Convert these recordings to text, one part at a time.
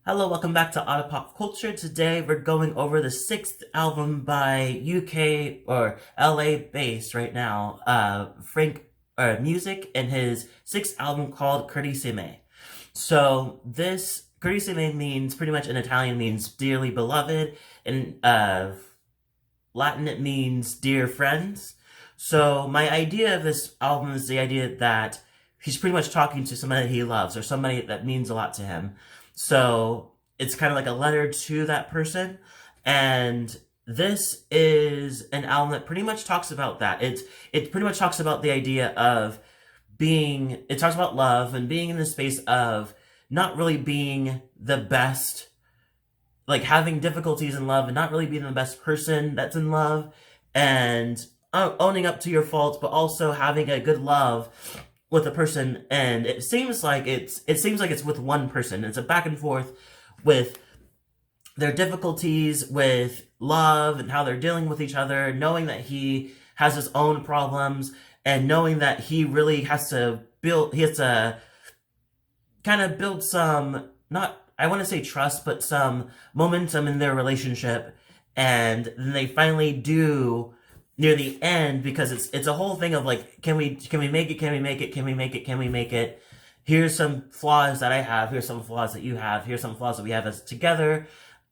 Hello, welcome back to Otter Pop Culture. Today we're going over the sixth album by UK or LA based right now, Frankmusik, and his sixth album called Carissimi. So this Carissimi means pretty much in Italian means dearly beloved, in Latin it means dear friends. So my idea of this album is the idea that he's pretty much talking to somebody that he loves or somebody that means a lot to him. So it's kind of like a letter to that person. And this is an album that pretty much talks about that. It pretty much talks about the idea of it talks about love and being in the space of not really being the best, like having difficulties in love and not really being the best person that's in love, and owning up to your faults, but also having a good love with a person. And it seems like it's with one person. It's a back and forth with their difficulties with love and how they're dealing with each other, knowing that he has his own problems and knowing that he has to kind of build some, not, I want to say trust, but some momentum in their relationship. And then they finally do near the end, because it's a whole thing of like, can we make it? Can we make it? Can we make it? Can we make it? Here's some flaws that I have. Here's some flaws that you have. Here's some flaws that we have as together.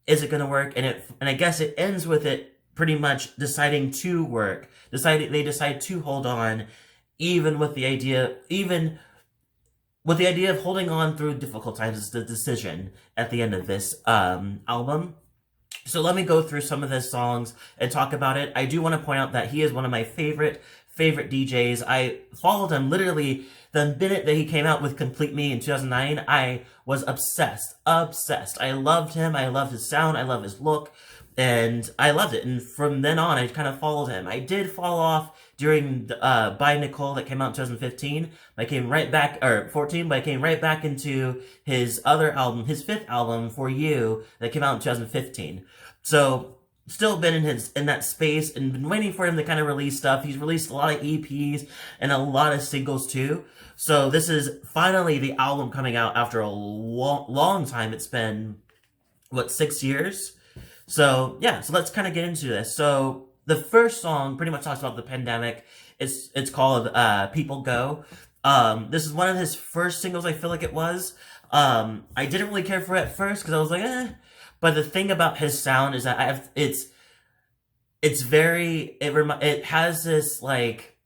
Is it going to work? And I guess it ends with it pretty much deciding to work. They decide to hold on, even with the idea of holding on through difficult times is the decision at the end of this album. So let me go through some of the songs and talk about it. I do want to point out that he is one of my favorite DJs. I followed him literally the minute that he came out with Complete Me in 2009. I was obsessed. I loved him. I loved his sound. I love his look. And I loved it. And from then on, I kind of followed him. I did fall off during By Nicole that came out in 2015. I came right back, or 14, but I came right back into his other album, his fifth album, For You, that came out in 2015. So still been in that space and been waiting for him to kind of release stuff. He's released a lot of EPs and a lot of singles too. So this is finally the album coming out after a long time. It's been, 6 years? So yeah, so let's kind of get into this. So the first song pretty much talks about the pandemic. It's called People Go. This is one of his first singles, I feel like it was. I didn't really care for it at first because I was like, eh. But the thing about his sound is that it has this like,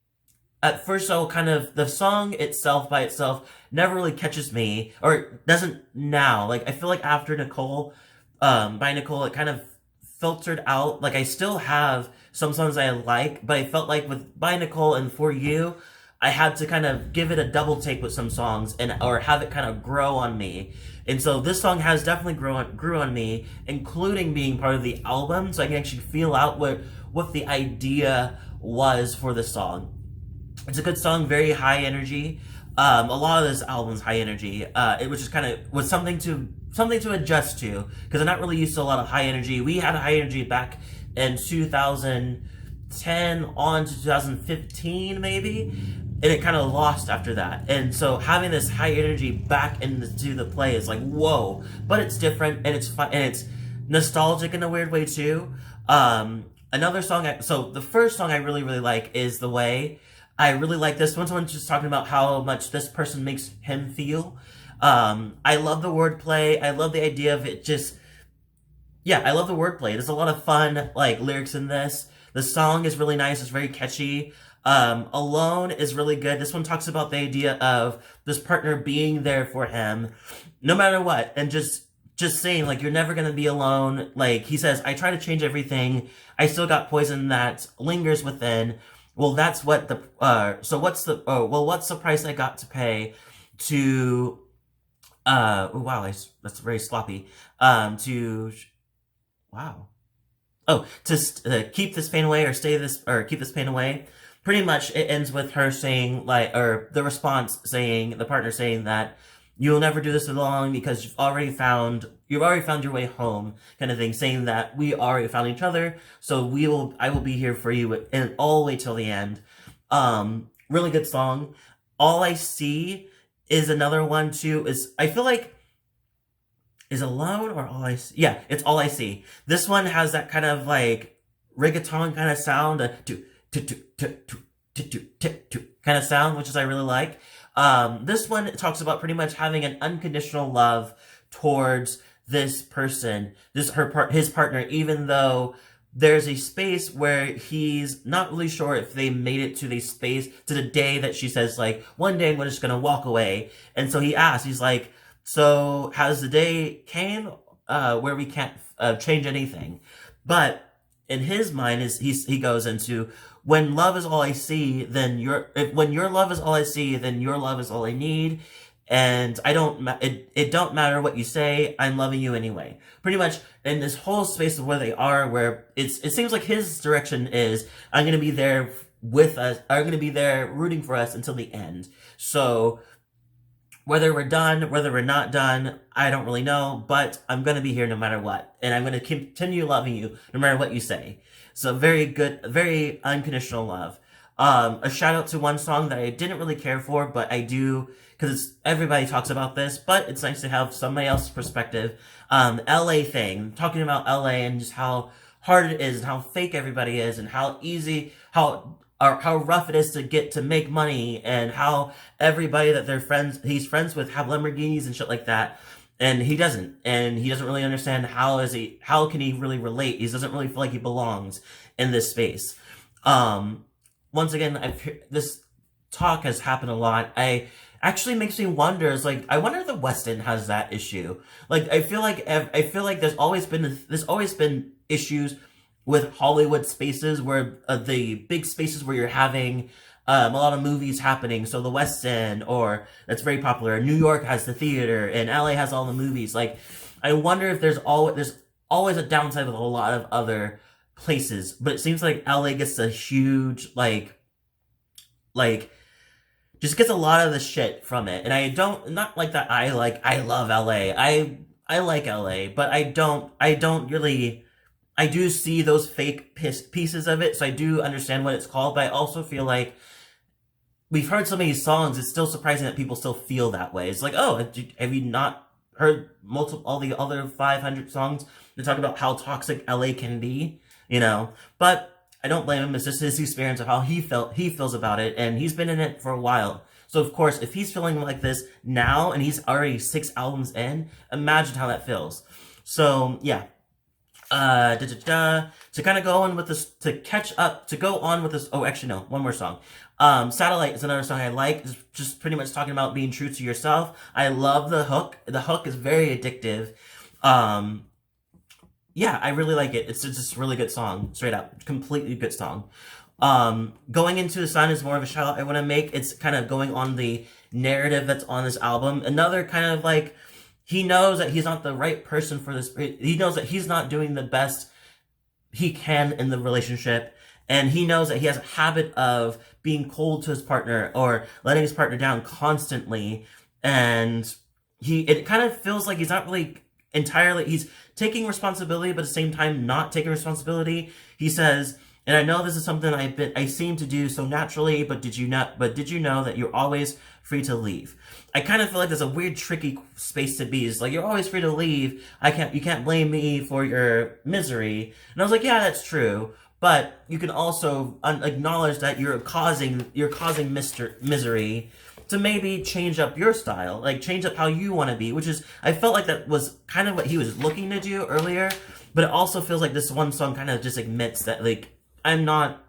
at first so kind of the song itself by itself never really catches me, or doesn't now. Like I feel like after Nicole, by Nicole, it kind of filtered out. Like I still have some songs I like, but I felt like with By Nicole and For You, I had to kind of give it a double take with some songs or have it kind of grow on me. And so this song has definitely grew on me, including being part of the album, so I can actually feel out what the idea was for the song. It's a good song, very high energy. A lot of this album's high energy. It was just kind of was something to adjust to, because I'm not really used to a lot of high energy. We had a high energy back in 2010 on to 2015 maybe, and it kind of lost after that. And so having this high energy back into the play is like whoa, but it's different and it's fun and it's nostalgic in a weird way too. Another song. So the first song I really like is The Way. I really like this one. Someone's just talking about how much this person makes him feel. I love the wordplay. I love the idea of it. I love the wordplay. There's a lot of fun like lyrics in this. The song is really nice. It's very catchy. Alone is really good. This one talks about the idea of this partner being there for him no matter what, and just saying like you're never gonna be alone. Like he says, I try to change everything. I still got poison that lingers within. Well, that's what what's the price I got to pay to, oh wow, that's very sloppy, wow. Oh, to keep this pain away, or keep this pain away. Pretty much it ends with her saying like, or the response saying, the partner saying that you'll never do this alone because you've already found your way home, kind of thing, saying that we already found each other, so I will be here for you and all the way till the end. Really good song. All I See is another one too. I feel like is Alone or All I See? Yeah, it's All I See. This one has that kind of like reggaeton kind of sound, kind of sound, which is I really like. This one talks about pretty much having an unconditional love towards this person, his partner, even though there's a space where he's not really sure if they made it to the space to the day that she says like one day we're just gonna walk away, and so he asks, he's like, so has the day came where we can't change anything? But in his mind is he goes into, when love is all I see, then when your love is all I see, then your love is all I need, and I don't it don't matter what you say, I'm loving you anyway. Pretty much in this whole space of where they are, where it seems like his direction is, I'm gonna be there with us, I'm gonna be there rooting for us until the end. So whether we're done, whether we're not done, I don't really know, but I'm going to be here no matter what. And I'm going to continue loving you no matter what you say. So very good, very unconditional love. A shout out to one song that I didn't really care for, but I do, because everybody talks about this, but it's nice to have somebody else's perspective. LA thing, talking about LA and just how hard it is and how fake everybody is and how easy, how rough it is to get to make money, and how everybody that he's friends with have Lamborghinis and shit like that, and he doesn't really understand how can he really relate. He doesn't really feel like he belongs in this space. Once again, this talk has happened a lot. I actually makes me wonder, is like, I wonder if the West End has that issue. Like, I feel like there's always been issues with Hollywood spaces, where the big spaces where you're having a lot of movies happening. So the West End, or that's very popular. New York has the theater, and LA has all the movies. Like, I wonder if there's always a downside with a lot of other places, but it seems like LA gets a huge just gets a lot of the shit from it. And I don't, not like that. I love LA. I like LA, but I don't really. I do see those fake pieces of it, so I do understand what it's called, but I also feel like we've heard so many songs, it's still surprising that people still feel that way. It's like, oh, have you not heard all the other 500 songs that talk about how toxic LA can be? But I don't blame him. It's just his experience of how he feels about it, and he's been in it for a while. So of course, if he's feeling like this now, and he's already 6 albums in, imagine how that feels. So yeah. To kind of go on with this, to catch up, to go on with this. Oh, actually, no, one more song. Satellite is another song I like. It's just pretty much talking about being true to yourself. I love the hook. The hook is very addictive. Yeah, I really like it. It's just a really good song, straight up, completely good song. Going Into the Sun is more of a shout out I want to make. It's kind of going on the narrative that's on this album. Another kind of like, he knows that he's not the right person for this. He knows that he's not doing the best he can in the relationship. And he knows that he has a habit of being cold to his partner or letting his partner down constantly. And it kind of feels like he's not really he's taking responsibility, but at the same time not taking responsibility. He says, and I know this is something I seem to do so naturally, but did you know that you're always free to leave? I kind of feel like there's a weird, tricky space to be. It's like, you're always free to leave. You can't blame me for your misery. And I was like, yeah, that's true. But you can also acknowledge that you're causing misery to maybe change up your style, like change up how you want to be, which is, I felt like that was kind of what he was looking to do earlier. But it also feels like this one song kind of just admits that, like, I'm not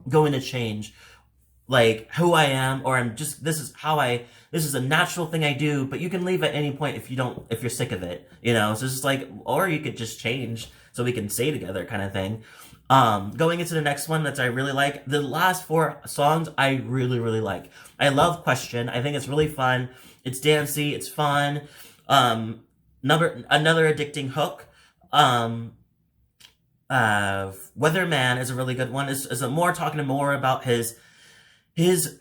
going to change like who I am, or this is a natural thing I do, but you can leave at any point if you're sick of it, so it's just like, or you could just change so we can stay together kind of thing. Going into the next one that I really like, the last 4 songs I really, really like. I love Question. I think it's really fun. It's dancey, it's fun. Another addicting hook. Weatherman is a really good one. Is talking more about his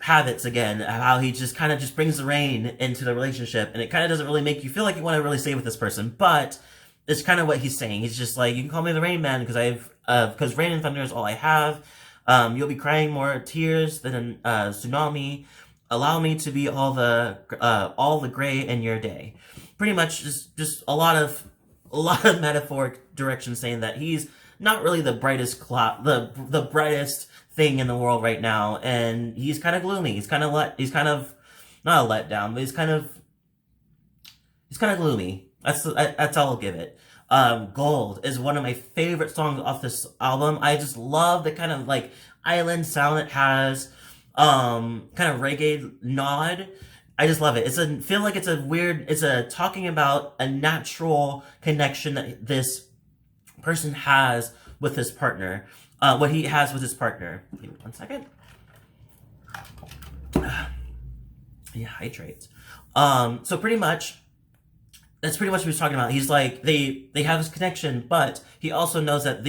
habits again, how he just kind of just brings the rain into the relationship, and it kind of doesn't really make you feel like you want to really stay with this person, but it's kind of what he's saying. He's just like, you can call me the Rain Man because rain and thunder is all I have. You'll be crying more tears than a tsunami. Allow me to be all the gray in your day. pretty much just a lot of metaphoric direction saying that he's not really the brightest the brightest thing in the world right now, and he's kind of gloomy. He's kind of not a letdown, but he's kind of gloomy. That's all I'll give it. Gold is one of my favorite songs off this album. I just love the kind of like island sound it has, kind of reggae nod. I just love it. Feel like it's talking about a natural connection that this person has with his partner. What he has with his partner. Give me 1 second. Yeah, hydrate. So pretty much, that's pretty much what he's talking about. He's like, they have this connection, but he also knows that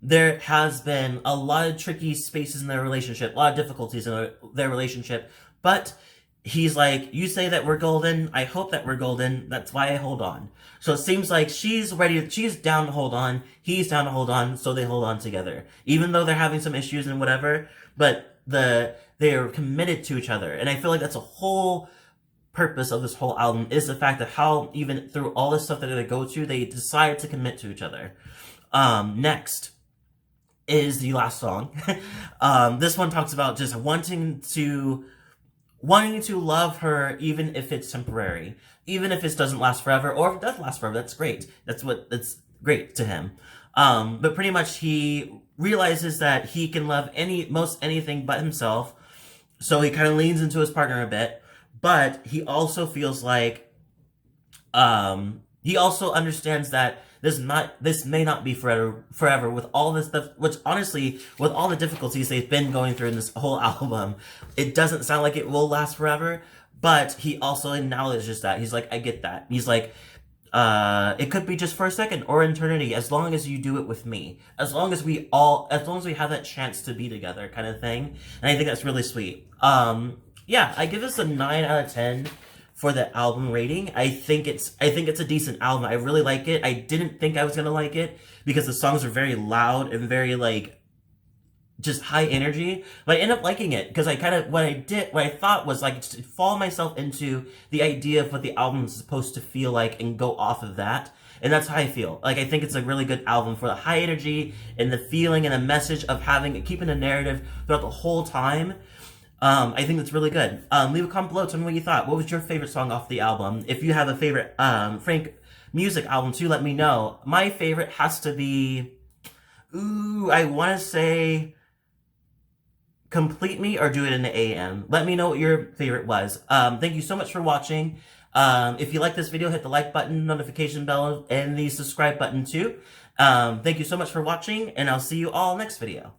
there has been a lot of tricky spaces in their relationship, a lot of difficulties in their relationship, but he's like, you say that we're golden, I hope that we're golden, that's why I hold on. So it seems like she's down to hold on, he's down to hold on, so they hold on together. Even though they're having some issues and whatever, but they're committed to each other. And I feel like that's a whole purpose of this whole album, is the fact that how even through all this stuff that they go to, they decide to commit to each other. Next is the last song. This one talks about just wanting to love her, even if it's temporary, even if it doesn't last forever, or if it does last forever, that's great. That's great to him. But pretty much he realizes that he can love most anything but himself. So he kind of leans into his partner a bit, but he also feels like, he also understands that this may not be forever with all this stuff, which honestly, with all the difficulties they've been going through in this whole album, it doesn't sound like it will last forever, but he also acknowledges that. He's like, I get that. He's like, it could be just for a second or eternity, as long as you do it with me, as long as we have that chance to be together, kind of thing. And I think that's really sweet. Yeah, I give this a 9 out of 10 for the album rating. I think it's a decent album. I really like it. I didn't think I was gonna like it because the songs are very loud and very like just high energy, but I ended up liking it because what I thought was like to fall myself into the idea of what the album is supposed to feel like and go off of that. And that's how I feel. Like, I think it's a really good album for the high energy and the feeling and the message of keeping a narrative throughout the whole time. I think that's really good. Leave a comment below. Tell me what you thought. What was your favorite song off the album? If you have a favorite Frankmusik album too, let me know. My favorite has to be, I want to say Complete Me or Do It in the AM. Let me know what your favorite was. Thank you so much for watching. If you like this video, hit the like button, notification bell, and the subscribe button too. Thank you so much for watching, and I'll see you all next video.